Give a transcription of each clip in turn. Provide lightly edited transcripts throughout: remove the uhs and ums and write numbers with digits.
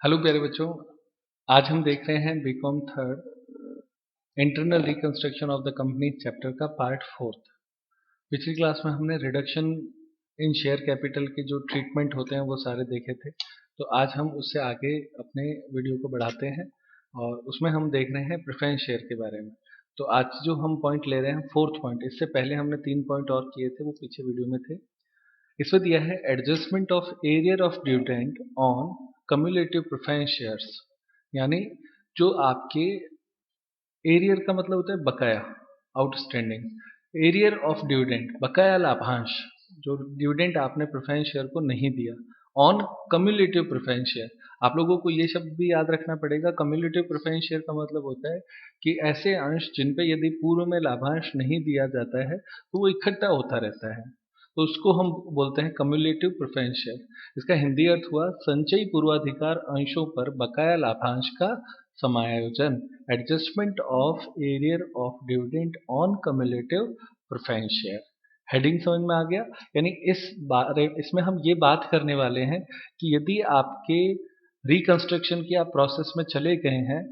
Hello प्यारे बच्चों। आज हम देख रहे हैं BCom third internal reconstruction of the company chapter का पार्ट फोर्थ। पिछली क्लास में हमने रिडक्शन इन शेयर कैपिटल के जो ट्रीटमेंट होते हैं वो सारे देखे थे। तो आज हम उससे आगे अपने वीडियो को बढ़ाते हैं और उसमें हम देख रहे हैं प्रेफरेंस शेयर के बारे में। तो आज जो हम पॉइंट ले रहे हैं फोर्थ पॉइंट, इससे पहले हमने 3 पॉइंट और किए थे, वो पीछे वीडियो में थे। इसमें दिया है adjustment of arrear of dividend on cumulative preference shares, यानी जो आपके एरियर का मतलब होता है बकाया, आउटस्टैंडिंग। एरियर ऑफ डिविडेंड बकाया लाभांश, जो डिविडेंड आपने प्रेफरेंस शेयर को नहीं दिया, ऑन कम्युलेटिव प्रेफरेंस शेयर। आप लोगों को ये शब्द भी याद रखना पड़ेगा। कम्युलेटिव प्रेफरेंस शेयर का मतलब होता है कि ऐसे अंश जिन पे यदि पूर्व में लाभांश नहीं दिया जाता है तो वो इकट्ठा होता रहता है, तो उसको हम बोलते हैं कम्युलेटिव प्रेफरेंस शेयर। इसका हिंदी अर्थ हुआ संचयी पूर्वाधिकार अंशों पर बकाया लाभांश का समायोजन, adjustment of arrear of dividend on cumulative preference share. Heading समझ में आ गया? यानी इसमें हम ये बात करने वाले हैं कि यदि आपके रिकंस्ट्रक्शन की आप प्रोसेस में चले गए हैं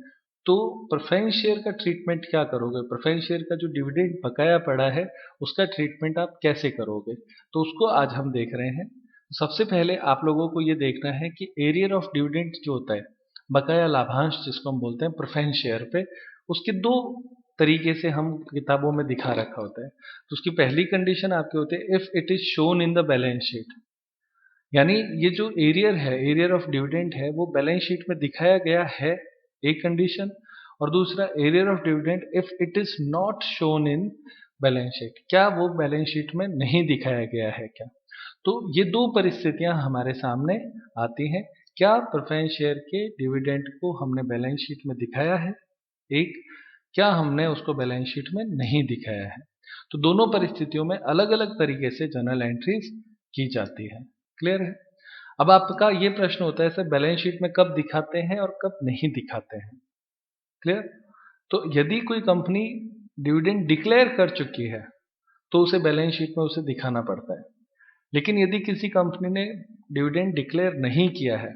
तो प्रेफरेंस शेयर का ट्रीटमेंट क्या करोगे, प्रेफरेंस शेयर का जो डिविडेंड बकाया पड़ा है उसका ट्रीटमेंट आप कैसे करोगे, तो उसको आज हम देख रहे हैं। सबसे पहले आप लोगों को ये देखना है कि एरियर ऑफ डिविडेंड जो होता है, बकाया लाभांश जिसको हम बोलते हैं प्रेफरेंस शेयर पे, उसके दो तरीके से हम किताबों में दिखा रखा होता है। तो उसकी पहली कंडीशन आपके होते हैं if it is shown in the balance sheet, यानी ये जो एरियर है, एरियर ऑफ डिविडेंड है, वो बैलेंस शीट में दिखाया गया है, एक कंडीशन। और दूसरा arrear of dividend if it is not shown in balance sheet, क्या वो बैलेंस शीट में नहीं दिखाया गया है क्या। तो ये दो परिस्थितियां हमारे सामने आती हैं। क्या प्रेफरेंस शेयर के डिविडेंड को हमने बैलेंस शीट में दिखाया है, एक, क्या हमने उसको बैलेंस शीट में नहीं दिखाया है। तो दोनों परिस्थितियों में अलग अलग तरीके से जर्नल एंट्रीज की जाती है। क्लियर है? अब आपका ये प्रश्न होता है सर बैलेंस शीट में कब दिखाते हैं और कब नहीं दिखाते हैं। क्लियर? तो यदि कोई कंपनी डिविडेंड डिक्लेयर कर चुकी है तो उसे बैलेंस शीट में उसे दिखाना पड़ता है। लेकिन यदि किसी कंपनी ने डिविडेंड डिक्लेयर नहीं किया है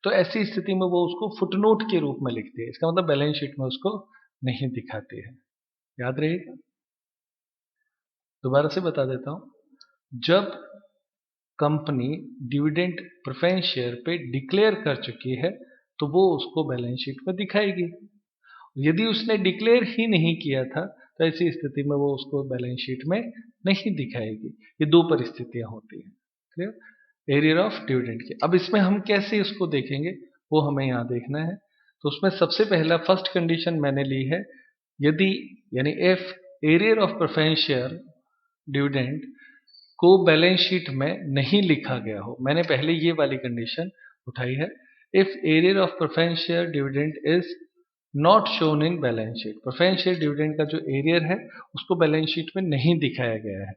तो ऐसी स्थिति में वो उसको फुटनोट के रूप में लिखती है, इसका मतलब बैलेंस शीट में उसको नहीं दिखाती है। याद रहेगा? दोबारा से बता देता हूं। जब कंपनी डिविडेंड प्रेफरेंस शेयर पे डिक्लेयर कर चुकी है तो वो उसको बैलेंस शीट में दिखाएगी। यदि उसने डिक्लेयर ही नहीं किया था तो ऐसी स्थिति में वो उसको बैलेंस शीट में नहीं दिखाएगी। ये दो परिस्थितियां होती हैं। क्लियर? एरियर ऑफ डिविडेंड की। अब इसमें हम कैसे उसको देखेंगे वो हमें यहाँ देखना है। तो उसमें सबसे पहला फर्स्ट कंडीशन मैंने ली है, यदि यानी if arrear of preference share dividend को बैलेंस शीट में नहीं लिखा गया हो। मैंने पहले ये वाली कंडीशन उठाई है, if arrear of preference share dividend is not shown in balance sheet. Preference share dividend का जो एरियर है उसको बैलेंस शीट में नहीं दिखाया गया है।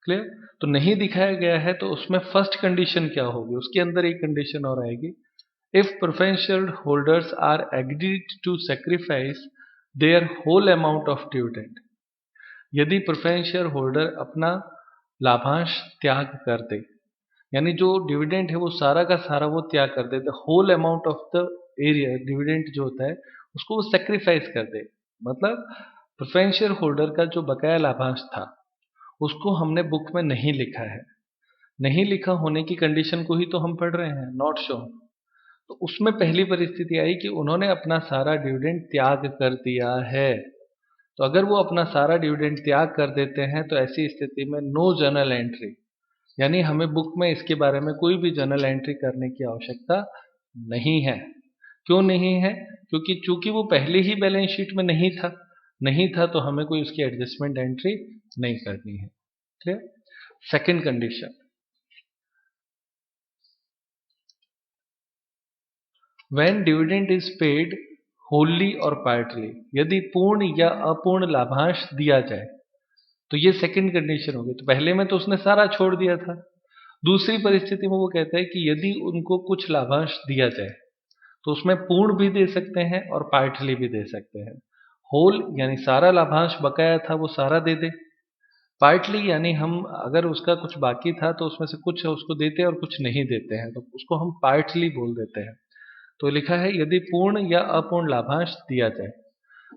क्लियर? तो नहीं दिखाया गया है तो उसमें फर्स्ट कंडीशन क्या होगी, उसके अंदर एक कंडीशन और आएगी, if preference share holders are agreed to sacrifice their whole amount of dividend. यदि प्रेफरेंस शेयर होल्डर अपना लाभांश त्याग कर दे, यानी जो डिविडेंड है वो सारा का सारा वो त्याग कर दे, the whole amount of the area dividend जो होता है उसको वो सेक्रीफाइस कर दे, मतलब प्रेफरेंस शेयर होल्डर का जो बकाया लाभांश था उसको हमने बुक में नहीं लिखा है। नहीं लिखा होने की कंडीशन को ही तो हम पढ़ रहे हैं, नॉट शो। तो उसमें पहली परिस्थिति आई कि उन्होंने अपना सारा डिविडेंड त्याग कर दिया है। तो अगर वो अपना सारा डिविडेंड त्याग कर देते हैं तो ऐसी स्थिति में नो जर्नल एंट्री, यानी हमें बुक में इसके बारे में कोई भी जर्नल एंट्री करने की आवश्यकता नहीं है। क्यों नहीं है? क्योंकि चूंकि वो पहले ही बैलेंस शीट में नहीं था तो हमें कोई उसकी एडजस्टमेंट एंट्री नहीं करनी है। Clear? Second condition, when dividend is paid Holi और पार्टली, यदि पूर्ण या अपूर्ण लाभांश दिया जाए, तो ये सेकंड कंडीशन होगी। तो पहले में तो उसने सारा छोड़ दिया था। दूसरी परिस्थिति में वो कहता है कि यदि उनको कुछ लाभांश दिया जाए तो उसमें पूर्ण भी दे सकते हैं और पार्टली भी दे सकते हैं। होल यानी सारा लाभांश बकाया था वो सारा दे दे, पार्टली यानी हम अगर उसका कुछ बाकी था तो उसमें से कुछ उसको देते हैं और कुछ नहीं देते हैं, तो उसको हम पार्टली बोल देते हैं। तो लिखा है यदि पूर्ण या अपूर्ण लाभांश दिया जाए।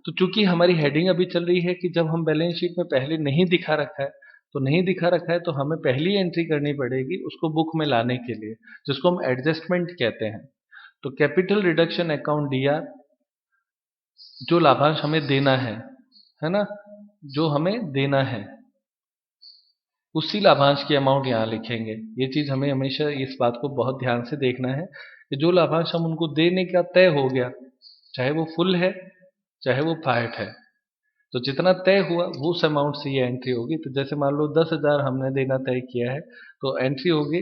तो चूंकि हमारी हेडिंग अभी चल रही है कि जब हम बैलेंस शीट में पहले नहीं दिखा रखा है, तो नहीं दिखा रखा है तो हमें पहली एंट्री करनी पड़ेगी उसको बुक में लाने के लिए, जिसको हम एडजस्टमेंट कहते हैं। तो कैपिटल रिडक्शन अकाउंट डीआर, जो लाभांश हमें देना है ना, जो हमें देना है उसी लाभांश की अमाउंट यहाँ लिखेंगे। ये चीज हमें हमेशा इस बात को बहुत ध्यान से देखना है कि जो लाभांश हम उनको देने का तय हो गया, चाहे वो फुल है चाहे वो पार्ट है, तो जितना तय हुआ वो उस अमाउंट से ये एंट्री होगी। तो जैसे मान लो 10,000 हमने देना तय किया है, तो एंट्री होगी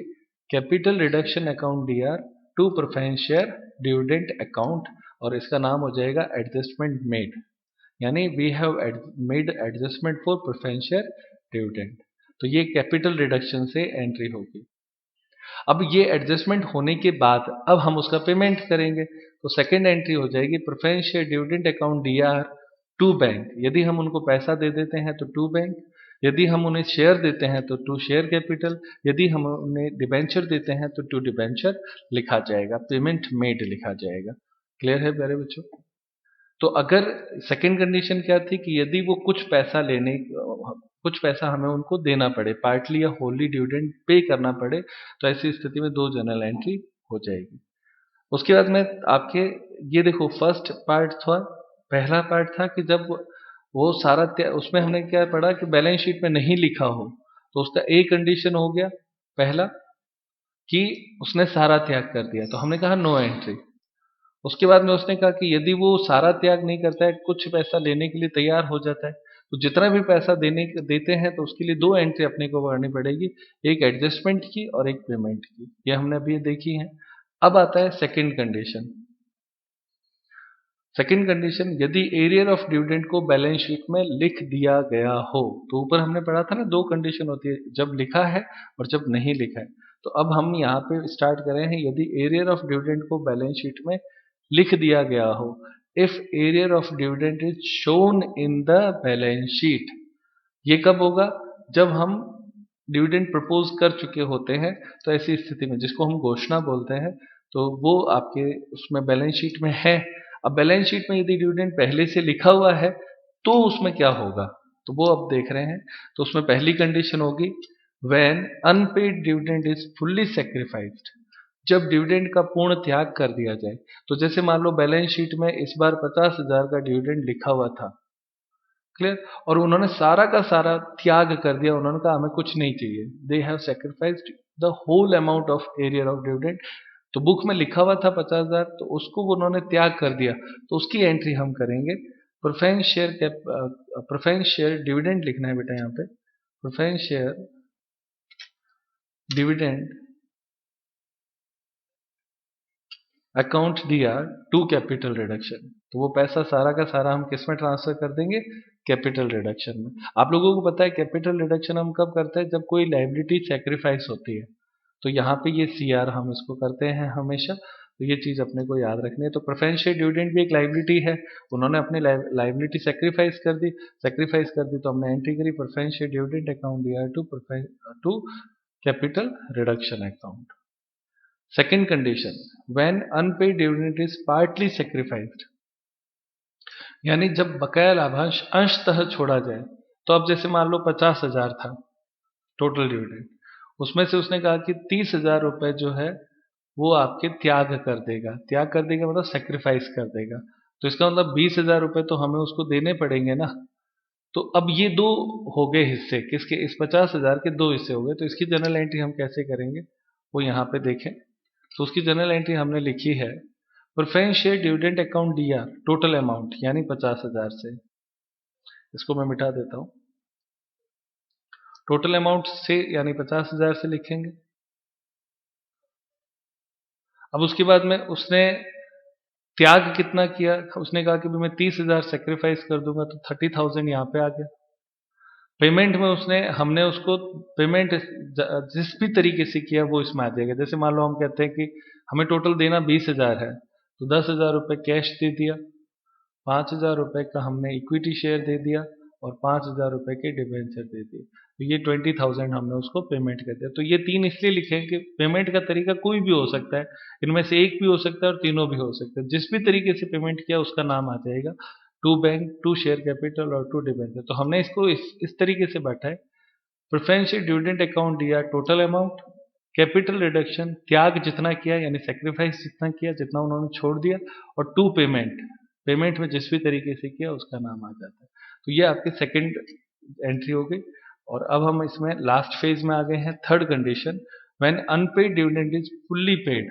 capital reduction account DR to preference share dividend account, और इसका नाम हो जाएगा एडजस्टमेंट मेड, यानी we have made adjustment for preference share dividend. तो ये कैपिटल रिडक्शन से एंट्री होगी। अब ये एडजस्टमेंट होने के बाद अब हम उसका पेमेंट करेंगे, तो सेकेंड एंट्री हो जाएगी preference share dividend account DR to bank. यदि हम उनको पैसा दे देते हैं तो टू बैंक, यदि हम उन्हें शेयर देते हैं तो टू शेयर कैपिटल, यदि हम उन्हें डिबेंचर देते हैं तो टू डिबेंचर लिखा जाएगा, पेमेंट मेड लिखा जाएगा। क्लियर है प्यारे बच्चों? तो अगर सेकेंड कंडीशन क्या थी कि यदि वो कुछ पैसा हमें उनको देना पड़े, पार्टली या होली डिविडेंड पे करना पड़े, तो ऐसी स्थिति में दो जनरल एंट्री हो जाएगी। उसके बाद में आपके ये देखो फर्स्ट पार्ट था, पहला पार्ट था कि जब वो सारा उसमें हमने क्या पढ़ा कि बैलेंस शीट में नहीं लिखा हो, तो उसका ए कंडीशन हो गया पहला कि उसने सारा त्याग कर दिया, तो हमने कहा नो एंट्री। उसके बाद में उसने कहा कि यदि वो सारा त्याग नहीं करता है, कुछ पैसा लेने के लिए तैयार हो जाता है, तो जितना भी पैसा देते हैं तो उसके लिए दो एंट्री अपने को करनी पड़ेगी, एक एडजस्टमेंट की और एक पेमेंट की। ये हमने अभी देखी है। अब आता है सेकंड कंडीशन। सेकंड कंडीशन, यदि एरियर ऑफ डिविडेंड को बैलेंस शीट में लिख दिया गया हो, तो ऊपर हमने पढ़ा था ना दो कंडीशन होती है, जब लिखा है और जब नहीं लिखा है। तो अब हम यहाँ पे स्टार्ट कर रहे हैं, यदि एरियर ऑफ डिविडेंड को बैलेंस शीट में लिख दिया गया हो, if arrear of dividend is shown in the balance sheet. ये कब होगा? जब हम डिविडेंड प्रपोज कर चुके होते हैं, तो ऐसी स्थिति में, जिसको हम घोषणा बोलते हैं, तो वो आपके उसमें बैलेंस शीट में है। अब बैलेंस शीट में यदि डिविडेंड पहले से लिखा हुआ है तो उसमें क्या होगा, तो वो अब देख रहे हैं। तो उसमें पहली कंडीशन होगी when unpaid dividend is fully sacrificed, जब डिविडेंड का पूर्ण त्याग कर दिया जाए। तो जैसे मान लो बैलेंस शीट में इस बार 50,000 का डिविडेंड लिखा हुआ था, क्लियर, और उन्होंने सारा का सारा त्याग कर दिया, उन्होंने कहा हमें कुछ नहीं चाहिए, they have sacrificed the whole amount of arrear of dividend. तो बुक में लिखा हुआ था 50,000, तो उसको उन्होंने त्याग कर दिया, तो उसकी एंट्री हम करेंगे प्रेफरेंस शेयर डिविडेंड लिखना है बेटा यहाँ पे, प्रेफरेंस शेयर डिविडेंड अकाउंट दिया टू कैपिटल रिडक्शन। तो वो पैसा सारा का सारा हम किस में ट्रांसफर कर देंगे? कैपिटल रिडक्शन में। आप लोगों को पता है कैपिटल रिडक्शन हम कब करते हैं? जब कोई लाइबिलिटी सेक्रीफाइस होती है। तो यहाँ पे ये सीआर हम इसको करते हैं हमेशा, तो ये चीज अपने को याद रखनी है। तो प्रेफरेंस शेयर डिविडेंड भी एक लाइबिलिटी है, उन्होंने अपनी लाइबिलिटी सेक्रीफाइस कर दी, तो हमने एंट्री करी प्रेफरेंस शेयर डिविडेंड अकाउंट दिया to capital reduction account. Second condition, when unpaid dividend is partly sacrificed, यानी जब बकाया लाभांश अंशतः छोड़ा जाए। तो अब जैसे मान लो 50,000 था टोटल डिविडेंड, उसमें से उसने कहा कि 30,000 रुपए जो है वो आपके त्याग कर देगा। त्याग कर देगा मतलब सेक्रीफाइस कर देगा, तो इसका मतलब 20,000 रुपए तो हमें उसको देने पड़ेंगे ना। तो अब ये दो हो गए हिस्से, किसके? इस 50,000 के दो हिस्से हो गए, तो इसकी जनरल एंट्री हम कैसे करेंगे वो यहाँ पे देखें। तो उसकी जनरल एंट्री हमने लिखी है प्रेफरेंस शेयर डिविडेंड अकाउंट दिया टोटल अमाउंट यानी 50,000 से, इसको मैं मिटा देता हूं, टोटल अमाउंट से यानी 50,000 से लिखेंगे। अब उसके बाद में उसने त्याग कितना किया? उसने कहा कि मैं 30,000 सेक्रीफाइस कर दूंगा, तो 30,000 यहाँ पे आ गया। पेमेंट में हमने उसको पेमेंट जिस भी तरीके से किया वो इसमें आ जाएगा। जैसे मान लो हम कहते हैं कि हमें टोटल देना 20,000 है, तो 10,000 रुपये कैश दे दिया, 5,000 रुपये का हमने इक्विटी शेयर दे दिया और 5,000 रुपये के डिबेंचर दे दिए। तो ये 20,000 हमने उसको पेमेंट कर दिया। तो ये 3 इसलिए लिखे हैं कि पेमेंट का तरीका कोई भी हो सकता है, इनमें से एक भी हो सकता है और तीनों भी हो सकते हैं। जिस भी तरीके से पेमेंट किया उसका नाम आ जाएगा, to bank, to share capital और टू डिबेंचर। तो हमने इसको इस तरीके से बांटा है, प्रेफरेंशियल डिविडेंड अकाउंट दिया टोटल अमाउंट, कैपिटल रिडक्शन त्याग जितना किया यानी सेक्रीफाइस जितना किया, जितना उन्होंने छोड़ दिया, और टू पेमेंट, पेमेंट में जिस भी तरीके से किया उसका नाम आ जाता है। तो ये आपकी सेकंड एंट्री हो गई। और अब हम इसमें लास्ट फेज में आ गए हैं, third condition, when unpaid dividend is fully paid.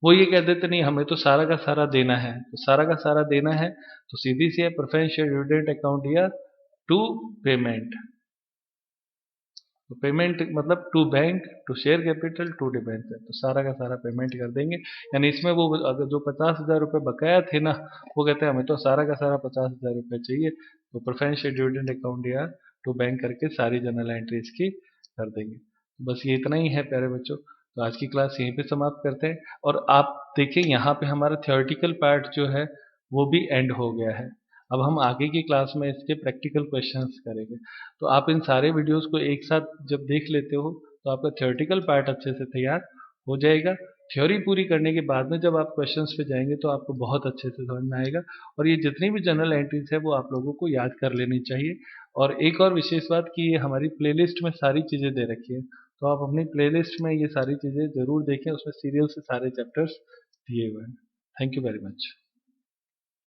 वो ये कह देते नहीं हमें तो सारा का सारा देना है, तो सारा का सारा देना है तो सीधी सी है प्रेफरेंशियल डिविडेंड अकाउंट या टू पेमेंट। तो पेमेंट मतलब to bank, to share capital, to debenture, तो सारा का सारा पेमेंट कर देंगे। यानी इसमें वो अगर जो 50,000 रुपये बकाया थे ना, वो कहते हैं हमें तो सारा का सारा 50,000 रुपये चाहिए, तो प्रेफरेंशियल डिविडेंड अकाउंट या टू बैंक करके सारी जनरल एंट्री इसकी कर देंगे। बस ये इतना ही है प्यारे बच्चों। तो आज की क्लास यहीं पे समाप्त करते हैं। और आप देखिए यहाँ पे हमारा थियोरटिकल पार्ट जो है वो भी एंड हो गया है। अब हम आगे की क्लास में इसके प्रैक्टिकल क्वेश्चंस करेंगे। तो आप इन सारे वीडियोस को एक साथ जब देख लेते हो तो आपका थियोरटिकल पार्ट अच्छे से तैयार हो जाएगा। थ्योरी पूरी करने के बाद में जब आप क्वेश्चंस पे जाएंगे तो आपको बहुत अच्छे से समझ में आएगा। और ये जितनी भी जनरल एंट्रीज है वो आप लोगों को याद कर लेनी चाहिए। और एक और विशेष बात कि ये हमारी प्लेलिस्ट में सारी चीज़ें दे रखी है, तो आप अपनी प्लेलिस्ट में ये सारी चीज़ें ज़रूर देखें, उसमें सीरियल से सारे चैप्टर्स दिए हुए हैं। Thank you very much.